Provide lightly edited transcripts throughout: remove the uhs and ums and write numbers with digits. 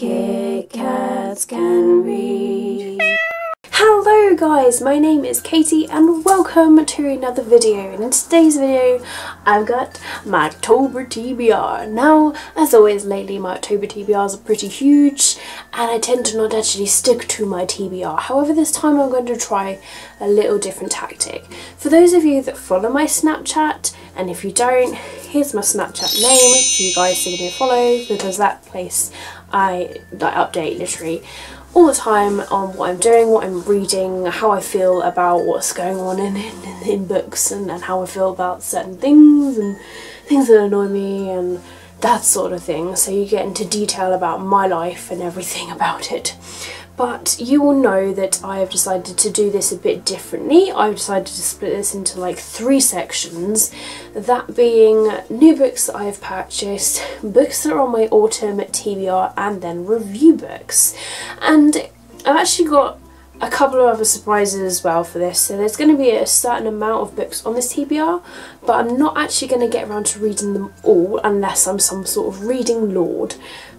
Kit Kats can read. Hello guys, my name is Katie and welcome to another video, and in today's video I've got my October TBR. Now, as always lately, my October TBRs are pretty huge and I tend to not actually stick to my TBR. However, this time I'm going to try a little different tactic. For those of you that follow my Snapchat, and if you don't, here's my Snapchat name for you guys to give me a follow, because that place I update literally all the time on what I'm doing, what I'm reading, how I feel about what's going on in books, and how I feel about certain things and things that annoy me and that sort of thing. So you get into detail about my life and everything about it. But you will know that I have decided to do this a bit differently. I've decided to split this into like 3 sections, that being new books that I have purchased, books that are on my autumn TBR, and then review books. And I've actually got a couple of other surprises as well for this. So there's going to be a certain amount of books on this TBR, but I'm not actually going to get around to reading them all unless I'm some sort of reading lord.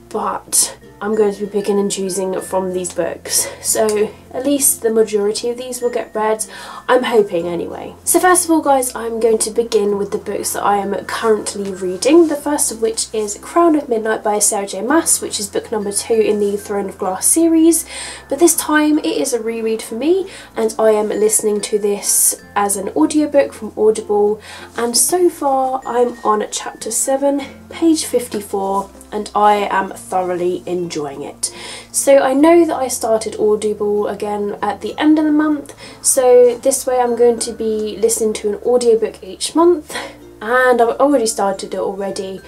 But I'm going to be picking and choosing from these books, so at least the majority of these will get read, I'm hoping anyway. So first of all guys, I'm going to begin with the books that I am currently reading, the first of which is Crown of Midnight by Sarah J Maas, which is book number 2 in the Throne of Glass series, but this time it is a reread for me and I am listening to this as an audiobook from Audible, and so far I'm on chapter 7, page 54, and I am thoroughly enjoying it. So I know that I started Audible again at the end of the month, so this way I'm going to be listening to an audiobook each month, and I've already started it already,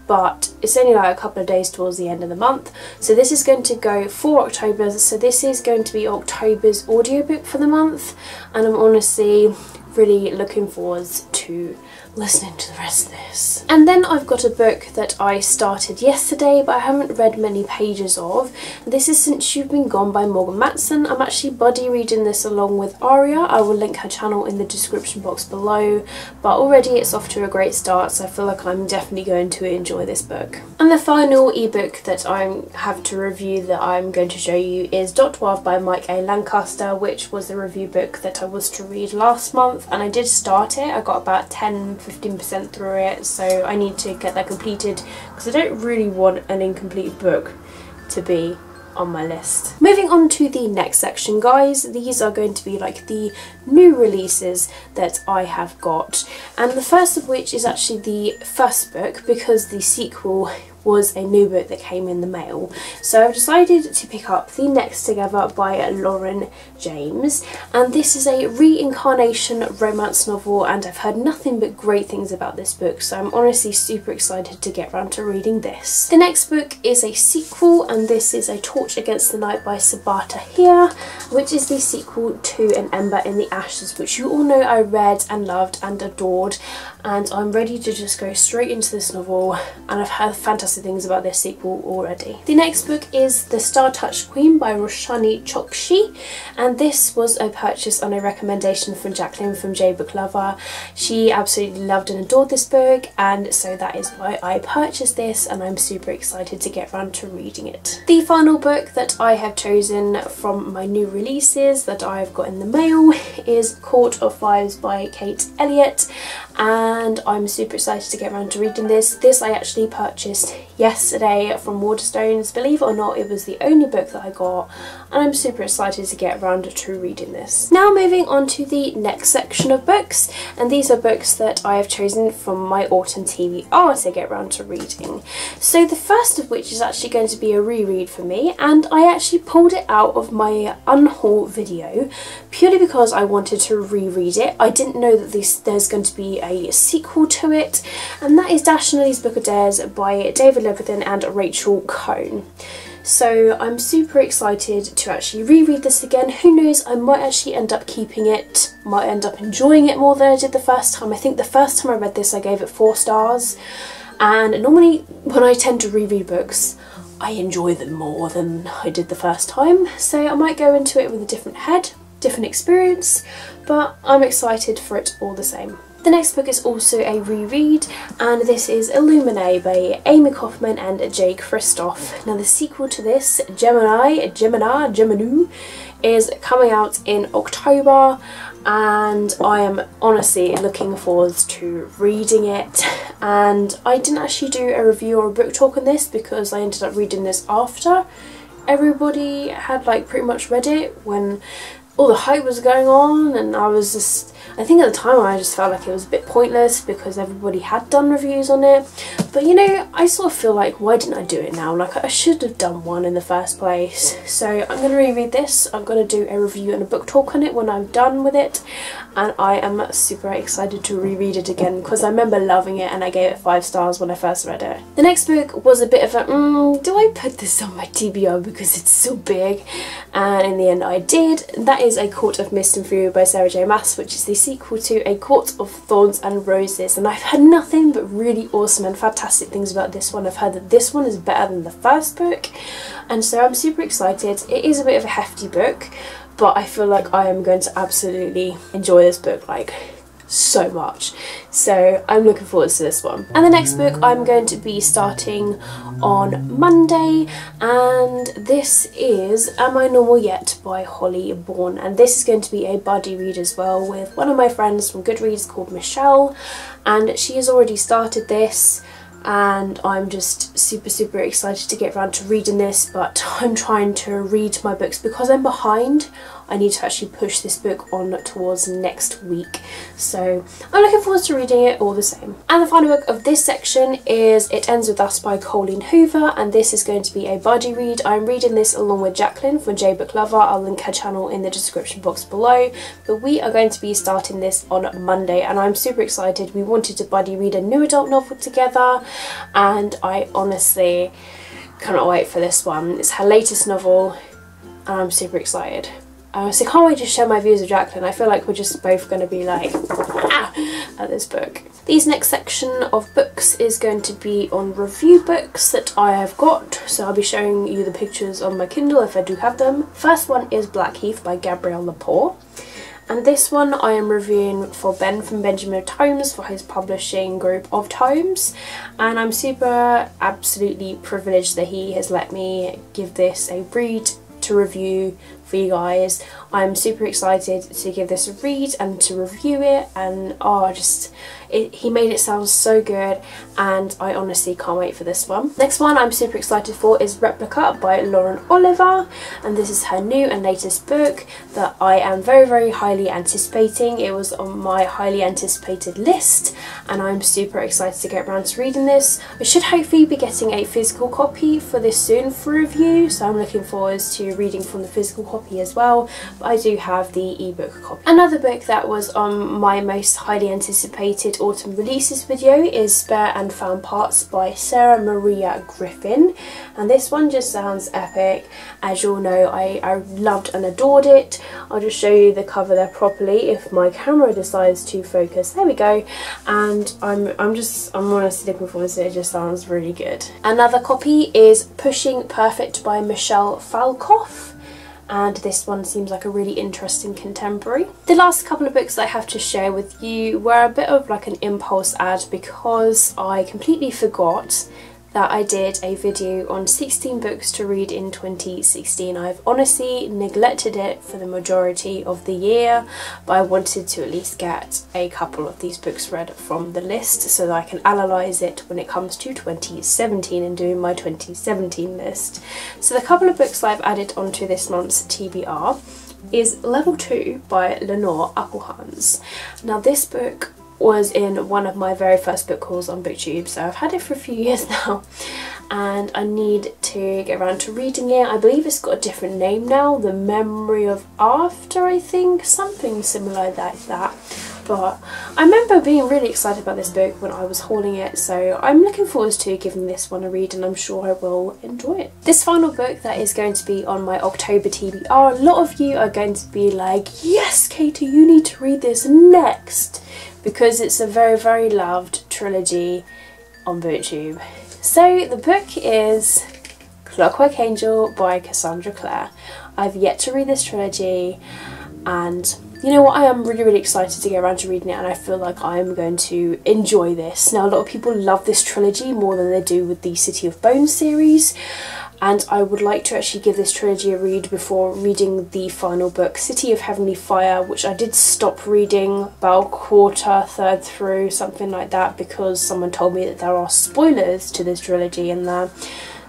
but it's only like a couple of days towards the end of the month. So this is going to go for October, so this is going to be October's audiobook for the month, and I'm honestly really looking forward to listening to the rest of this. And then I've got a book that I started yesterday but I haven't read many pages of. This is Since You've Been Gone by Morgan Matson. I'm actually buddy reading this along with Aria. I will link her channel in the description box below, but already it's off to a great start, so I feel like I'm definitely going to enjoy this book. And the final ebook that I have to review that I'm going to show you is Youve by Mike A. Lancaster, which was the review book that I was to read last month, and I did start it. I got about 10-15% through it, so I need to get that completed because I don't really want an incomplete book to be on my list. Moving on to the next section guys, these are going to be like the new releases that I have got, and the first of which is actually the first book because the sequel was a new book that came in the mail. So I've decided to pick up The Next Together by Lauren James, and this is a reincarnation romance novel, and I've heard nothing but great things about this book, so I'm honestly super excited to get around to reading this. The next book is a sequel, and this is A Torch Against the Night by Sabata Here, which is the sequel to An Ember in the Ashes, which you all know I read and loved and adored, and I'm ready to just go straight into this novel, and I've heard fantastic things about this sequel already. The next book is The Star-Touched Queen by Roshani Chokshi, and this was a purchase on a recommendation from Jacqueline from J Book Lover. She absolutely loved and adored this book, and so that is why I purchased this, and I'm super excited to get around to reading it. The final book that I have chosen from my new releases that I've got in the mail is Court of Fives by Kate Elliott, and I'm super excited to get around to reading this. This I actually purchased yesterday from Waterstones. Believe it or not, it was the only book that I got, and I'm super excited to get around to reading this. Now moving on to the next section of books, and these are books that I have chosen from my autumn TBR to get around to reading. So the first of which is actually going to be a reread for me, and I actually pulled it out of my unhaul video purely because I wanted to reread it. I didn't know that there's going to be a sequel to it, and that is Dash and Lily's Book Adairs by David Leviathan and Rachel Cohn. So I'm super excited to actually reread this again. Who knows, I might actually end up keeping it, might end up enjoying it more than I did the first time. I think the first time I read this I gave it 4 stars, and normally when I tend to reread books I enjoy them more than I did the first time, so I might go into it with a different head, different experience, but I'm excited for it all the same. The next book is also a reread, and this is Illuminated by Amy Kaufman and Jake Kristoff. Now the sequel to this, Gemini, is coming out in October, and I am honestly looking forward to reading it. And I didn't actually do a review or a book talk on this because I ended up reading this after everybody had like pretty much read it, when all the hype was going on, and I think at the time I just felt like it was a bit pointless because everybody had done reviews on it. But you know, I sort of feel like, why didn't I do it now? Like, I should have done one in the first place. So I'm going to reread this. I'm going to do a review and a book talk on it when I'm done with it, and I am super excited to reread it again because I remember loving it and I gave it 5 stars when I first read it. The next book was a bit of a, do I put this on my TBR because it's so big? And in the end I did. That is A Court of Mist and Fury by Sarah J Maas, which is the sequel to A Court of Thorns and Roses, and I've heard nothing but really awesome and fantastic things about this one. I've heard that this one is better than the first book, and so I'm super excited. It is a bit of a hefty book, but I feel like I am going to absolutely enjoy this book like so much, so I'm looking forward to this one. And the next book I'm going to be starting on Monday, and this is Am I Normal Yet by Holly Bourne, and this is going to be a buddy read as well with one of my friends from Goodreads called Michelle, and she has already started this, and I'm just super excited to get around to reading this. But I'm trying to read my books because I'm behind. I need to actually push this book on towards next week, so I'm looking forward to reading it all the same. And the final book of this section is It Ends With Us by Colleen Hoover, and this is going to be a buddy read. I'm reading this along with Jacqueline from J Book Lover. I'll link her channel in the description box below, but we are going to be starting this on Monday, and I'm super excited. We wanted to buddy read a new adult novel together, and I honestly cannot wait for this one. It's her latest novel, and I'm super excited. So can't wait to share my views with Jacqueline. I feel like we're just both going to be like at this book. This next section of books is going to be on review books that I have got, so I'll be showing you the pictures on my Kindle if I do have them. First one is Blackheath by Gabrielle Lepore, and this one I am reviewing for Ben from Benjamin Tomes for his publishing group of tomes, and I'm absolutely privileged that he has let me give this a read to review for you guys. I'm super excited to give this a read and to review it, and he made it sound so good, and I honestly can't wait for this one. Next one I'm super excited for is Replica by Lauren Oliver, and this is her new and latest book that I am very highly anticipating. It was on my highly anticipated list, and I'm super excited to get around to reading this. I should hopefully be getting a physical copy for this soon for review, so I'm looking forward to reading from the physical copy as well, but I do have the ebook copy. Another book that was on my most highly anticipated autumn releases video is Spare and Found Parts by Sarah Maria Griffin, and this one just sounds epic. As you all know, I loved and adored it. I'll just show you the cover there properly if my camera decides to focus. There we go. And I'm honestly looking forward to it. It just sounds really good. Another copy is Pushing Perfect by Michelle Falcoff, and this one seems like a really interesting contemporary. The last couple of books I have to share with you were a bit of like an impulse ad because I completely forgot that I did a video on 16 books to read in 2016. I've honestly neglected it for the majority of the year, but I wanted to at least get a couple of these books read from the list so that I can analyse it when it comes to 2017 and doing my 2017 list. So the couple of books that I've added onto this month's TBR is Level 2 by Lenore Applehans. Now this book was in one of my very first book hauls on BookTube, so I've had it for a few years now, and I need to get around to reading it. I believe it's got a different name now, The Memory of After, I think, something similar like that. But I remember being really excited about this book when I was hauling it, so I'm looking forward to giving this one a read, and I'm sure I will enjoy it. This final book that is going to be on my October TBR, a lot of you are going to be like, yes Katie, you need to read this next, because it's a very loved trilogy on BookTube. So the book is Clockwork Angel by Cassandra Clare. I've yet to read this trilogy, and you know what, I am really excited to get around to reading it, and I feel like I am going to enjoy this. Now, a lot of people love this trilogy more than they do with the City of Bones series, and I would like to actually give this trilogy a read before reading the final book, City of Heavenly Fire, which I did stop reading about third through, something like that, because someone told me that there are spoilers to this trilogy in there.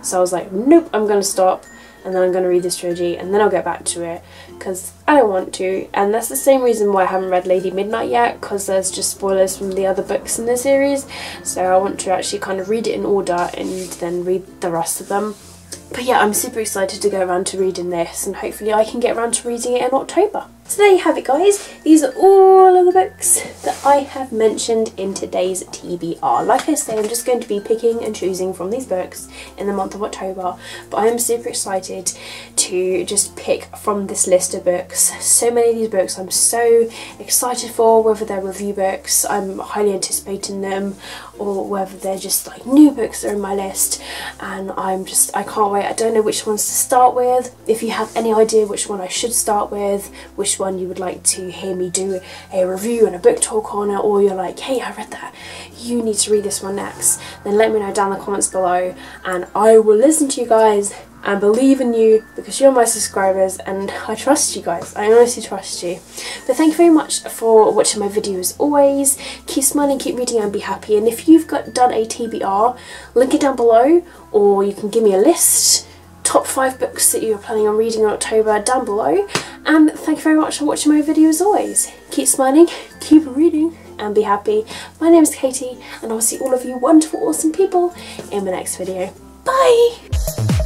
So I was like, nope, I'm going to stop, and then I'm going to read this trilogy, and then I'll get back to it, because I don't want to. And that's the same reason why I haven't read Lady Midnight yet, because there's just spoilers from the other books in the series. So I want to actually kind of read it in order and then read the rest of them. But yeah, I'm super excited to go around to reading this, and hopefully I can get around to reading it in October. So there you have it, guys. These are all of the books that I have mentioned in today's TBR. Like I say, I'm just going to be picking and choosing from these books in the month of October, but I am super excited to just pick from this list of books. So many of these books I'm so excited for, whether they're review books, I'm highly anticipating them, or whether they're just like new books that are in my list, and I can't wait. I don't know which ones to start with. If you have any idea which one I should start with, which one you would like to hear me do a review and a book talk on it, or you're like, hey, I read that, you need to read this one next, then let me know down in the comments below, and I will listen to you guys and believe in you, because you're my subscribers and I trust you guys. I honestly trust you. But thank you very much for watching my video as always. Keep smiling, keep reading, and be happy. And if you've done a TBR, link it down below, or you can give me a list, top 5 books that you're planning on reading in October, down below. And thank you very much for watching my video as always. Keep smiling, keep reading, and be happy. My name is Katie, and I'll see all of you wonderful, awesome people in my next video. Bye!